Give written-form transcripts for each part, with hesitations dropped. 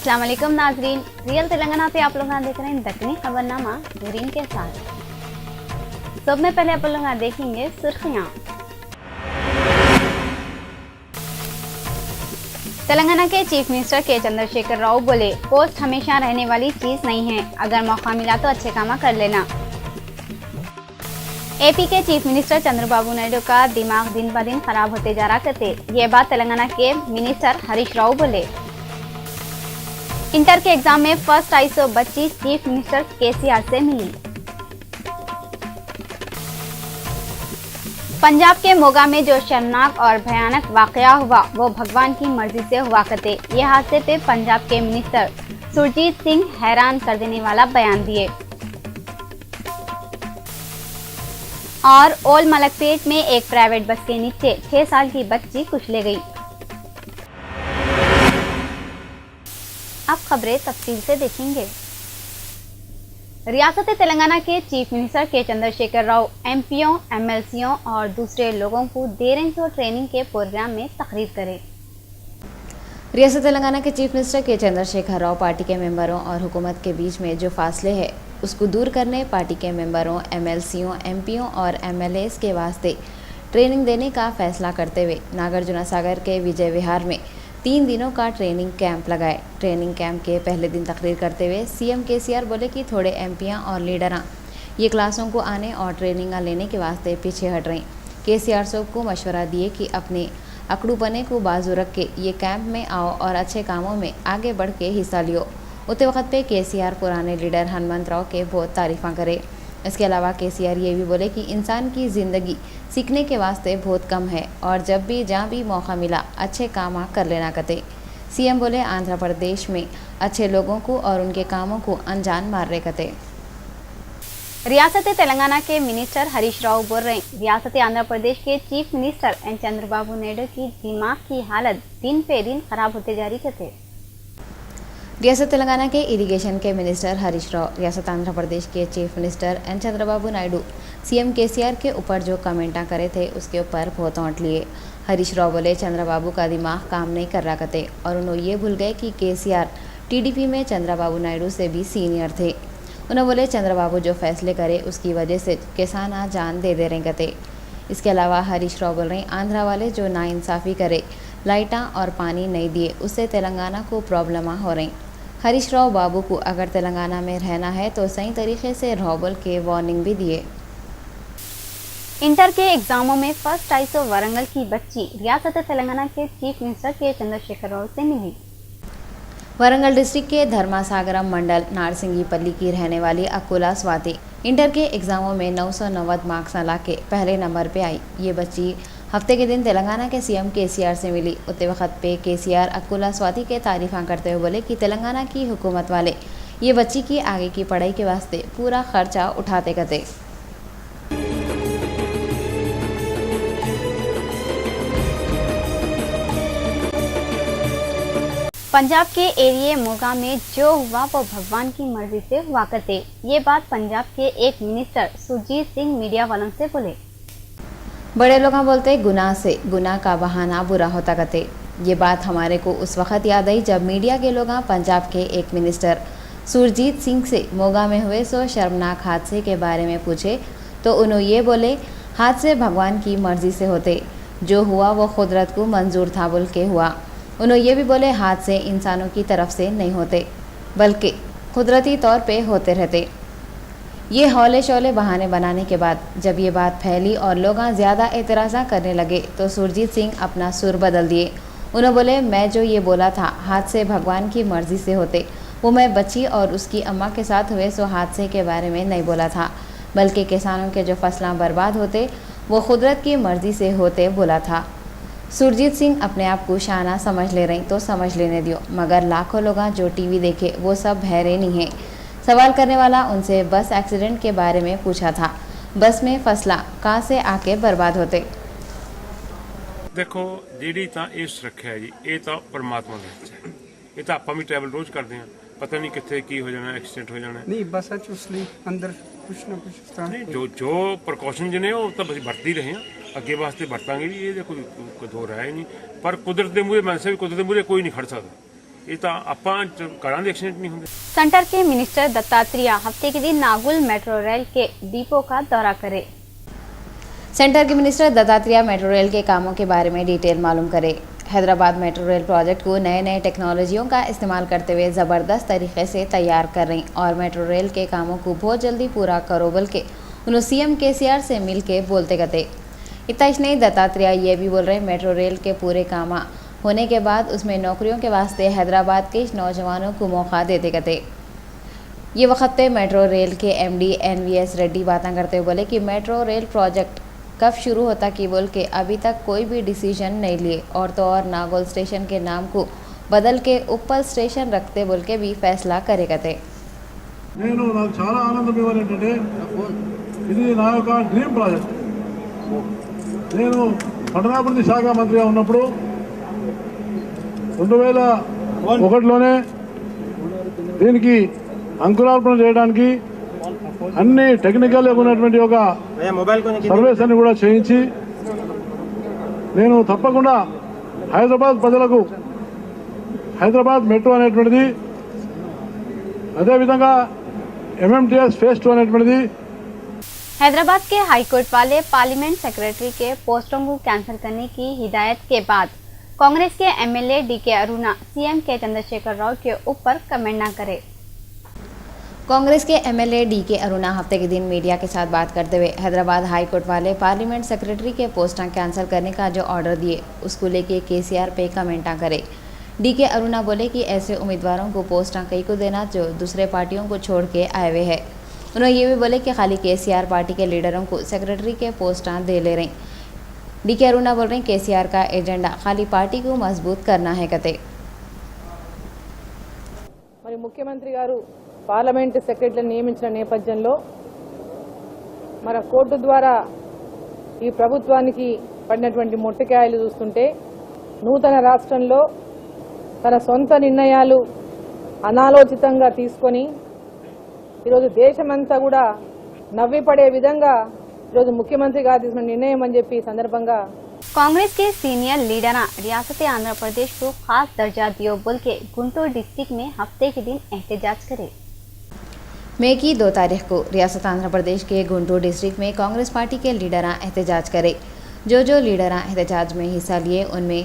अस्सलाम वालेकुम नाजरीन, रियल तेलंगाना पे आप लोग देख रहे हैं दक्कनी खबरनामा नूरीन के साथ। सब में पहले आप लोग देखेंगे सुर्खियां। तेलंगाना के चीफ मिनिस्टर के चंद्रशेखर राव बोले, पोस्ट हमेशा रहने वाली चीज नहीं है, अगर मौका मिला तो अच्छे काम कर लेना। एपी के चीफ मिनिस्टर चंद्रबाबू नायडू का दिमाग दिन ब दिन खराब होते जा रहा कहते, ये बात तेलंगाना के मिनिस्टर हरीश राव बोले। इंटर के एग्जाम में फर्स्ट 225 चीफ मिनिस्टर केसीआर से मिली। पंजाब के मोगा में जो शर्मनाक और भयानक वाकया हुआ वो भगवान की मर्जी से हुआ करते, ये हादसे पे पंजाब के मिनिस्टर सुरजीत सिंह हैरान कर देने वाला बयान दिए। और ओल मलकपेट में एक प्राइवेट बस के नीचे 6 साल की बच्ची कुचले गई। अब खबरें तफसील से देखेंगे। रियासत तेलंगाना के चीफ मिनिस्टर के चंद्रशेखर राव एमपीओ, एमएलसीओ और दूसरे लोगों को दे रेंज और ट्रेनिंग के प्रोग्राम में तकरीर करे। रियासत तेलंगाना के चीफ मिनिस्टर के चंद्रशेखर राव पार्टी के मेंबरों और हुकूमत के बीच में जो फासले है उसको दूर करने, पार्टी के मेंबरों, एमएलसीओ, एमपीओ और एमएलएस के वास्ते ट्रेनिंग देने का फैसला करते हुए नागार्जुन सागर के विजय विहार में 3 दिनों का ट्रेनिंग कैंप लगाए। ट्रेनिंग कैंप के पहले दिन तकरीर करते हुए सीएम केसीआर बोले कि थोड़े एमपियां और लीडरां ये क्लासों को आने और ट्रेनिंग लेने के वास्ते पीछे हट रही। केसीआर सबको मशवरा दिए कि अपने अकड़ूपने को बाजू रख के ये कैंप में आओ और अच्छे कामों में आगे बढ़ के हिस्सा लियो। उतने वक्त पे केसीआर पुराने लीडर हनुमंत राव के बहुत तारीफ़ा करे। इसके अलावा केसीआर ये भी बोले कि इंसान की ज़िंदगी सीखने के वास्ते बहुत कम है और जब भी जहाँ भी मौका मिला अच्छे काम कर लेना कहते। सीएम बोले आंध्र प्रदेश में अच्छे लोगों को और उनके कामों को अनजान मार रहे कहते। रियासत तेलंगाना के मिनिस्टर हरीश राव बोल रहे हैं, रियासत आंध्र प्रदेश के chief minister N Chandrababu Naidu की दिमाग की हालत दिन पे दिन खराब होते जा रही कहते। रियासत तेलंगाना के इरिगेशन के मिनिस्टर हरीश राव, रियासत आंध्र प्रदेश के chief minister N Chandrababu Naidu CM KCR के ऊपर जो कमेंटा करे थे उसके ऊपर बहुत औंट लिए। हरीश राव बोले चंद्रबाबू का दिमाग काम नहीं कर रहा कहते और उन्होंने ये भूल गए कि केसीआर टीडीपी में चंद्रबाबू नायडू से भी सीनियर थे। उन्होंने बोले चंद्रबाबू जो फैसले करे उसकी वजह से किसान आज जान दे रहे कहते। इसके अलावा हरीश राव बोल रहे आंध्रा वाले जो नाइंसाफ़ी करे, लाइटा और पानी नहीं दिए, उससे तेलंगाना को प्रॉब्लम हो रही। हरीश राव बाबू को अगर तेलंगाना में रहना है तो सही तरीके से रहो बोल के वार्निंग भी दिए। इंटर के एग्जामों में फर्स्ट 250 वारंगल की बच्ची रियासत तेलंगाना के चीफ मिनिस्टर के चंद्रशेखर राव से मिली। वारंगल डिस्ट्रिक्ट के धर्मासागरम मंडल नारसिंगीपल्ली की रहने वाली अकुला स्वाति इंटर के एग्जामों में 990 मार्क्स ला के पहले नंबर पे आई। ये बच्ची हफ्ते के दिन तेलंगाना के सीएम केसीआर से मिली। उतने वक्त पे केसीआर अकुला स्वाति के तारीफ़ा करते हुए बोले कि तेलंगाना की हुकूमत वाले ये बच्ची की आगे की पढ़ाई के वास्ते पूरा खर्चा उठाते कहते। पंजाब के एरिया मोगा में जो हुआ वो भगवान की मर्जी से हुआ करते, ये बात पंजाब के एक मिनिस्टर सुरजीत सिंह मीडिया वालों से बोले। बड़े लोग बोलते गुनाह से गुनाह का बहाना बुरा होता कहते। ये बात हमारे को उस वक्त याद आई जब मीडिया के लोग पंजाब के एक मिनिस्टर सुरजीत सिंह से मोगा में हुए सो शर्मनाक हादसे के बारे में पूछे तो उन्होंने ये बोले हादसे भगवान की मर्जी से होते, जो हुआ वो कुदरत को मंजूर था बोल के हुआ। उन्होंने ये भी बोले हादसे इंसानों की तरफ से नहीं होते बल्कि कुदरती तौर पे होते रहते। ये हौले शौले बहाने बनाने के बाद जब ये बात फैली और लोग ज़्यादा एतराज़ा करने लगे तो सुरजीत सिंह अपना सुर बदल दिए। उन्होंने बोले मैं जो ये बोला था हादसे भगवान की मर्ज़ी से होते, वो मैं बच्ची और उसकी अम्मा के साथ हुए सो हादसे के बारे में नहीं बोला था, बल्कि किसानों के जो फसलें बर्बाद होते वो कुदरत की मर्ज़ी से होते बोला था। सुरजीत सिंह अपने आप को शाना समझ ले रही तो समझ लेने दियो, मगर लाखों लोग जो टीवी देखे वो सब बहरे नहीं हैं। सवाल करने वाला उनसे बस एक्सीडेंट के बारे में पूछा था, बस में फसला कहाँ से आके बर्बाद होते। देखो जी ਤਾਂ ਇਹ ਸੁਰੱਖਿਆ ਜੀ ਇਹ ਤਾਂ ਪਰਮਾਤਮਾ ਦੇ ਹੱਥ 'ਚ ਹੈ। ਇਹ ਤਾਂ ਆਪਾਂ ਵੀ ਟਰੈਵਲ ਰੋਜ਼ ਕਰਦੇ ਹਾਂ, ਪਤਾ ਨਹੀਂ ਕਿੱਥੇ ਕੀ ਹੋ ਜਾਣਾ, ਐਕਸੀਡੈਂਟ ਹੋ ਜਾਣਾ। नहीं बस उसली अंदर कुछ ना कुछ इस तरह ਨਹੀਂ ਜੋ ਪ੍ਰੀਕਾਸ਼ਨ ਜਿਹਨੇ ਉਹ ਤਾਂ ਅਸੀਂ ਵਰਤ ਹੀ ਰਹੇ ਹਾਂ, ਅੱਗੇ ਵਾਸਤੇ ਵਰਤਾਂਗੇ ਵੀ, ਇਹਦੇ ਕੋਈ ਦੋ ਰਾਏ ਨਹੀਂ। ਪਰ ਕੁਦਰਤ ਦੇ ਮੂਹਰੇ ਮੈਂ ਵੀ ਕੁਦਰਤ ਦੇ ਮੂਹਰੇ ਕੋਈ ਨਹੀਂ ਖੜ ਸਕਦਾ। ਇਹ ਤਾਂ ਆਪਾਂ ਘਰਾਂ ਦੇ ਐਕਸੀਡੈਂਟ नहीं होंगे। सेंटर के मिनिस्टर दत्तात्रेय हफ्ते के दिन नागुल मेट्रो रेल के डिपो का दौरा करे। सेंटर के मिनिस्टर दत्तात्रेय मेट्रो रेल के कामों के बारे में डिटेल मालूम करे। हैदराबाद मेट्रो रेल प्रोजेक्ट को नए नए टेक्नोलॉजियों का इस्तेमाल करते हुए ज़बरदस्त तरीके से तैयार कर रही और मेट्रो रेल के कामों को बहुत जल्दी पूरा करो बोल के उन्होंने सीएम केसीआर से मिल के बोलते गए। इतना ही नहीं, दत्तात्रेय ये भी बोल रहे मेट्रो रेल के पूरे काम होने के बाद उसमें नौकरियों के वास्ते हैदराबाद के नौजवानों को मौका देते गए। ये वक्त पे मेट्रो रेल के एमडी एनवीएस रेड्डी बातें करते हुए बोले कि मेट्रो रेल प्रोजेक्ट कब शुरू होता कि बोल के अभी तक कोई भी डिसीजन नहीं लिए और तो और नागौल स्टेशन के नाम को बदल के उप्पल स्टेशन रखते बोल के भी फैसला करे गए। నేను నాకు చాలా ఆనందం ఇవ్వాలి ఏంటంటే ఇది నా యొక్క డ్రీమ్ ప్రాజెక్ట్. నేను పట్టణాభివృద్ధి శాఖ మంత్రిగా ఉన్నప్పుడు 2001లోనే దీనికి అంకురార్పణ చేయడానికి అన్ని టెక్నికల్ ఉన్నటువంటి ఒక సర్వేస్ అన్ని కూడా చేయించి నేను తప్పకుండా హైదరాబాద్ ప్రజలకు హైదరాబాద్ మెట్రో అనేటువంటిది అదేవిధంగా MMTS phase 2 అనేటువంటిది हैदराबाद के हाईकोर्ट वाले पार्लियामेंट सेक्रेटरी के पोस्टों को कैंसिल करने की हिदायत के बाद कांग्रेस के एमएलए डीके अरुणा सीएम के चंद्रशेखर राव के ऊपर कमेंट न करे। कांग्रेस के एमएलए डीके अरुणा हफ्ते के दिन मीडिया के साथ बात करते हुए हैदराबाद हाईकोर्ट वाले पार्लियामेंट सेक्रेटरी के पोस्टां कैंसिल करने का जो ऑर्डर दिए उसको लेके केसीआर पे कमेंटा करे। डीके अरुणा बोले कि ऐसे उम्मीदवारों को पोस्टां कई को देना जो दूसरे पार्टियों को छोड़ के आए हुए हैं। उन्होंने ये भी बोले कि खाली केसीआर पार्टी के लीडरों को सेक्रेटरी के पोस्टां दे ले रही। डीके अरुणा बोल रहे केसीआर का एजेंडा खाली पार्टी को मजबूत करना है कहते। మరి ముఖ్యమంత్రి గారు పార్లమెంట్ సెక్రటరీని నియమించిన నేపథ్యంలో మన కోర్టు ద్వారా ఈ ప్రభుత్వానికి పడినటువంటి మొట్టికాయలు చూస్తుంటే నూతన రాష్ట్రంలో తన సొంత నిర్ణయాలు అనాలోచితంగా తీసుకొని ఈరోజు దేశమంతా కూడా నవ్విపడే విధంగా ఈరోజు ముఖ్యమంత్రి గారు తీసుకున్న నిర్ణయం అని చెప్పి ఈ సందర్భంగా कांग्रेस के सीनियर लीडर रियासत आंध्र प्रदेश को खास दर्जा दियो बोल के गुंटूर डिस्ट्रिक्ट में हफ्ते के दिन एहतजाज करे। मई की 2 तारीख को रियासत आंध्र प्रदेश के गुंटूर डिस्ट्रिक्ट में कांग्रेस पार्टी के लीडर एहतजाज करे। जो लीडर एहतजाज में हिस्सा लिए उनमें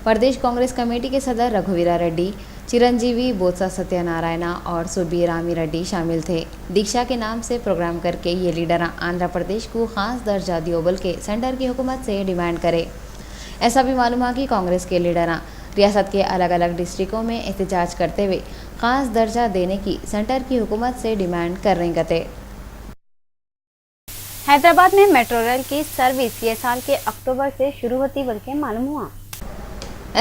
प्रदेश कांग्रेस कमेटी के सदर रघुवीरा रेड्डी, चिरंजीवी बोत्सा सत्यनारायण और सुब्बीरामी रेड्डी शामिल थे। दीक्षा के नाम से प्रोग्राम करके ये लीडर आंध्र प्रदेश को खास दर्जा दियो बोल के सेंटर की हुकूमत से डिमांड करे। ऐसा भी मालूम हुआ कि कांग्रेस के लीडर रियासत के अलग अलग डिस्ट्रिक्टों में एहतजाज करते हुए खास दर्जा देने की सेंटर की हुकूमत से डिमांड कर रहे गए। हैदराबाद में मेट्रो रेल की सर्विस ये साल के अक्टूबर से शुरू होती बोल के मालूम हुआ।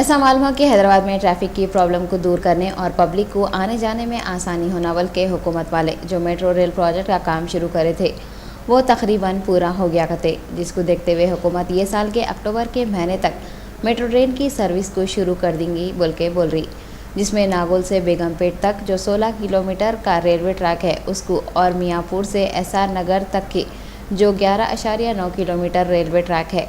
ऐसा मालूम हुआ कि हैदराबाद में ट्रैफिक की प्रॉब्लम को दूर करने और पब्लिक को आने जाने में आसानी होना बल के हुकूमत वाले जो मेट्रो रेल प्रोजेक्ट का काम शुरू करे थे वो तकरीबन पूरा हो गया करते, जिसको देखते हुए हुकूमत ये साल के अक्टूबर के महीने तक मेट्रो ट्रेन की सर्विस को शुरू कर देंगी बोल रही, जिसमें नागौल से बेगमपेट तक जो 16 किलोमीटर का रेलवे ट्रैक है उसको और मियाँपुर से SR नगर तक की जो 11.9 किलोमीटर रेलवे ट्रैक है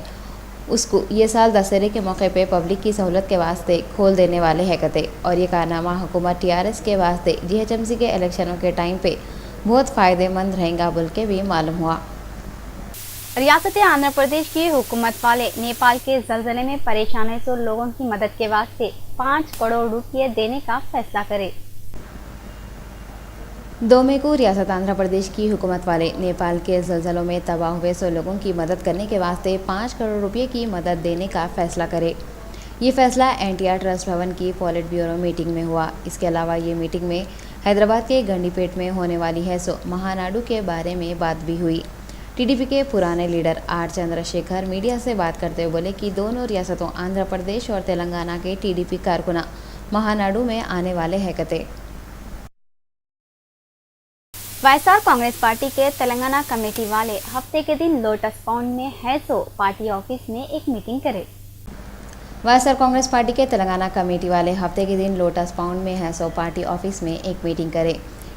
उसको ये साल दशहरे के मौके पे पब्लिक की सहूलत के वास्ते खोल देने वाले हैं कहते। और ये कारनामा हुकूमत TRS के वास्ते GHMC के इलेक्शनों के टाइम पे बहुत फ़ायदेमंद रहेगा बोल के भी मालूम हुआ। रियासत आंध्र प्रदेश की हुकूमत वाले नेपाल के जलजले में परेशान है तो लोगों की मदद के वास्ते 5 करोड़ रुपये देने का फैसला करे। 2 मई को रियासत आंध्र प्रदेश की हुकूमत वाले नेपाल के जलजलों में तबाह हुए 100 लोगों की मदद करने के वास्ते 5 करोड़ रुपये की मदद देने का फैसला करे। ये फैसला NTR ट्रस्ट भवन की पॉलिट ब्यूरो मीटिंग में हुआ। इसके अलावा ये मीटिंग में हैदराबाद के गंडीपेट में होने वाली है सो महानाडु के बारे में बात भी हुई। TDP के पुराने लीडर R चंद्रशेखर मीडिया से बात करते हुए बोले कि दोनों रियासतों आंध्र प्रदेश और तेलंगाना के TDP कारकुना महानाडु में आने वाले हैं कहते। वाईएसआर कांग्रेस पार्टी के तेलंगाना कमेटी वाले हफ्ते के दिन लोटस पाउंड में है सो पार्टी ऑफिस में एक मीटिंग करे। वाईएसआर कांग्रेस पार्टी के तेलंगाना कमेटी वाले हफ्ते के दिन लोटस पाउंड में है सो पार्टी ऑफिस में एक मीटिंग करे।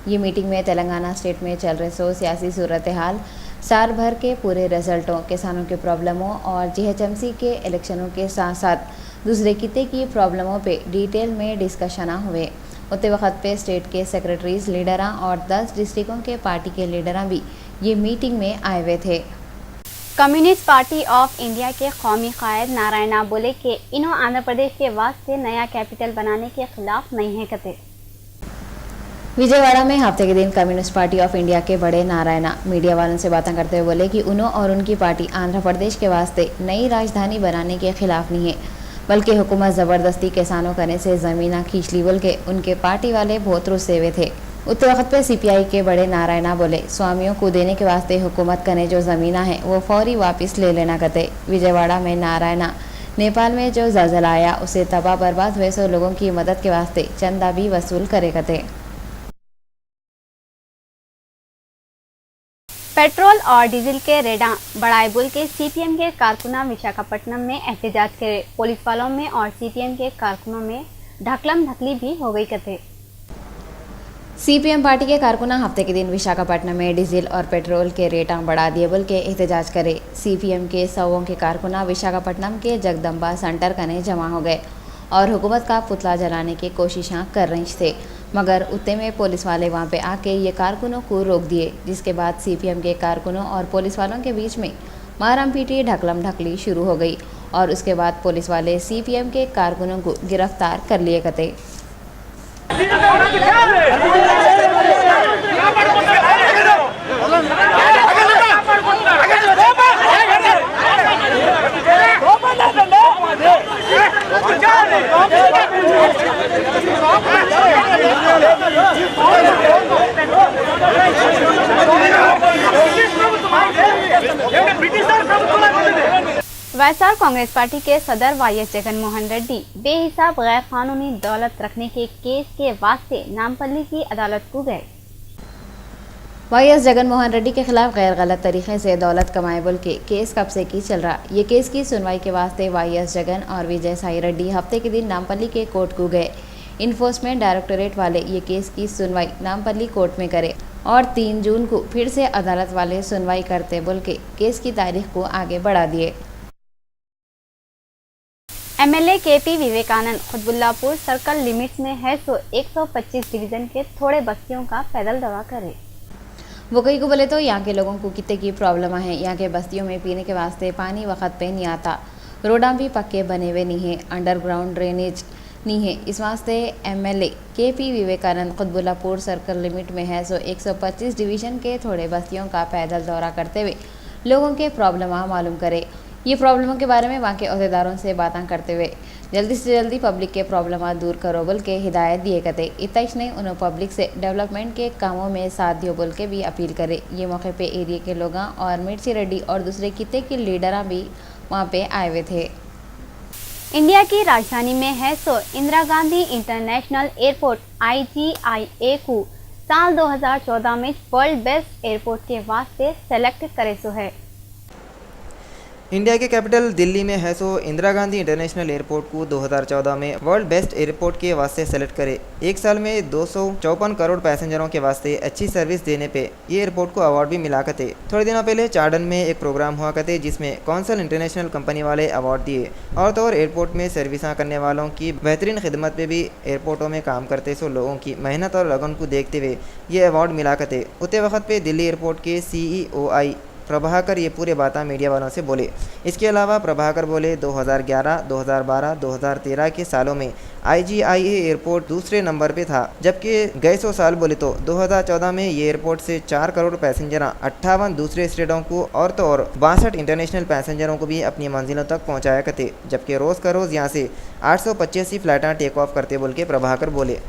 ये मीटिंग में तेलंगाना स्टेट में चल रहे सो सियासी सूरत हाल, साल भर के पूरे रिजल्टों, किसानों के प्रॉब्लमों और GHMC के इलेक्शनों के साथ साथ दूसरे किते की प्रॉब्लमों पे डिटेल में डिस्कशन हुए। उतने वक्त पे स्टेट के सेक्रेटरीज लीडरां और 10 डिस्ट्रिक्टों के पार्टी के लीडरां भी ये मीटिंग में आए हुए थे। कम्युनिस्ट पार्टी ऑफ इंडिया के कौमी कायद नारायणा बोले कि इन्हों आंध्र प्रदेश के वास्ते नया कैपिटल बनाने के खिलाफ नहीं है कहते। विजयवाड़ा में हफ्ते के दिन कम्युनिस्ट पार्टी ऑफ इंडिया के बड़े नारायणा मीडिया वालों से बातें करते हुए बोले कि उन्हों और उनकी पार्टी आंध्र प्रदेश के वास्ते नई राजधानी बनाने के खिलाफ नहीं है, बल्कि हुकूमत ज़बरदस्ती किसानों करने से ज़मीना खींच ली बोल के उनके पार्टी वाले बहुत रुस्से हुए थे। उतने वक्त पे सीपीआई के बड़े नारायणा बोले स्वामियों को देने के वास्ते हुकूमत करने जो ज़मीना है वो फौरी वापस ले लेना कहते। विजयवाड़ा में नारायणा नेपाल में जो ज़लज़ला आया उसे तबाह बर्बाद हुए सो लोगों की मदद के वास्ते चंदा भी वसूल करे कहते। पेट्रोल और डीजल के रेटा बढ़ाए बोल के सीपीएम के कारकुना विशाखापट्टनम में एहतजाज करे। पुलिस वालों में और सीपीएम के कारकुनों में ढकलम ढकली भी हो गई कहते। सीपीएम पार्टी के कारकुना हफ्ते के दिन विशाखापट्टनम में डीजल और पेट्रोल के रेटा बढ़ा दिए बोल के एहतजाज करे। सीपीएम के सौों के कारकुना विशाखापट्टनम के जगदम्बा सेंटर कने जमा हो गए और हुकूमत का पुतला जलाने की कोशिशें कर रही थे, मगर उतने में पुलिस वाले वहां पे आके ये कारकुनों को रोक दिए, जिसके बाद सीपीएम के कारकुनों और पुलिस वालों के बीच में मारम पीटी ढकलम ढकली शुरू हो गई और उसके बाद पुलिस वाले सीपीएम के कारकुनों को गिरफ्तार कर लिए कहते। वैएसआर कांग्रेस पार्टी के सदर वाईएस जगनमोहन रेड्डी बेहिसाब गैर कानूनी दौलत रखने के केस के वास्ते नामपल्ली की अदालत को गए। वाईएस जगनमोहन रेड्डी के खिलाफ गैर गलत तरीके से दौलत कमाए बोल के केस कब से की चल रहा। ये केस की सुनवाई के वास्ते वाईएस जगन और विजय साई रेड्डी हफ्ते के दिन नामपल्ली के कोर्ट को गए। इन्फोर्समेंट डायरेक्टोरेट वाले ये केस की सुनवाई नामपल्ली कोर्ट में करे और 3 जून को फिर से अदालत वाले सुनवाई करते बोल के केस की तारीख को आगे बढ़ा दिए। MLA KP Vivekanand Qutbullapur circle limits में है सो 125 डिवीजन के थोड़े बस्तियों का पैदल दौरा करे। वो कई को बोले तो यहाँ के लोगों को कितने की प्रॉब्लम है। यहाँ के बस्तियों में पीने के वास्ते पानी वक्त पे नहीं आता, रोडा भी पक्के बने हुए नहीं है, अंडरग्राउंड ड्रेनेज नहीं है। इस वास्ते MLA KP Vivekanand Qutbullapur circle limit में है सो 125 डिवीजन के थोड़े बस्तियों का पैदल दौरा करते हुए लोगों के प्रॉब्लम मालूम करे। ये प्रॉब्लमों के बारे में वहाँ के अहदेदारों से बातें करते हुए जल्दी से जल्दी पब्लिक के प्रॉब्लम दूर करो बोल के हिदायत दिए कहते। इतना ही नहीं, उन्होंने पब्लिक से डेवलपमेंट के कामों में साथ दियो बोल के भी अपील करे। ये मौके पे एरिया के लोग और मिर्ची रेड्डी और दूसरे किते के लीडर भी वहाँ पे आए हुए थे। इंडिया की राजधानी में है so Indira Gandhi international airport IGIA को साल 2014 में वर्ल्ड बेस्ट एयरपोर्ट के वास्ते सेलेक्ट करे सो है। इंडिया के कैपिटल दिल्ली में है so Indira Gandhi international airport को 2014 में वर्ल्ड बेस्ट एयरपोर्ट के वास्ते सेलेक्ट करे। एक साल में 254 करोड़ पैसेंजरों के वास्ते अच्छी सर्विस देने पे ये एयरपोर्ट को अवार्ड भी मिला करते। थोड़े दिनों पहले चार्डन में एक प्रोग्राम हुआ करते जिसमें कौंसल इंटरनेशनल कंपनी वाले अवार्ड दिए और तो और एयरपोर्ट में सर्विसा करने वालों की बेहतरीन खिदमत पे भी एयरपोर्टों में काम करते सो लोगों की मेहनत और लगन को देखते हुए ये अवार्ड मिला करते। उतने वक्त पे दिल्ली एयरपोर्ट के CEOI प्रभाकर ये पूरे बातें मीडिया वालों से बोले। इसके अलावा प्रभाकर बोले 2011, 2012, 2013 के सालों में IGIA एयरपोर्ट दूसरे नंबर पे था, जबकि गए 100 साल बोले तो 2014 में ये एयरपोर्ट से 4 करोड़ पैसेंजर 58 दूसरे स्टेटों को और तो और 62 इंटरनेशनल पैसेंजरों को भी अपनी मंजिलों तक पहुँचाया करते, जबकि रोज़ का रोज़ यहाँ से 885 फ्लाइटें टेक ऑफ करते बोल के प्रभाकर बोले।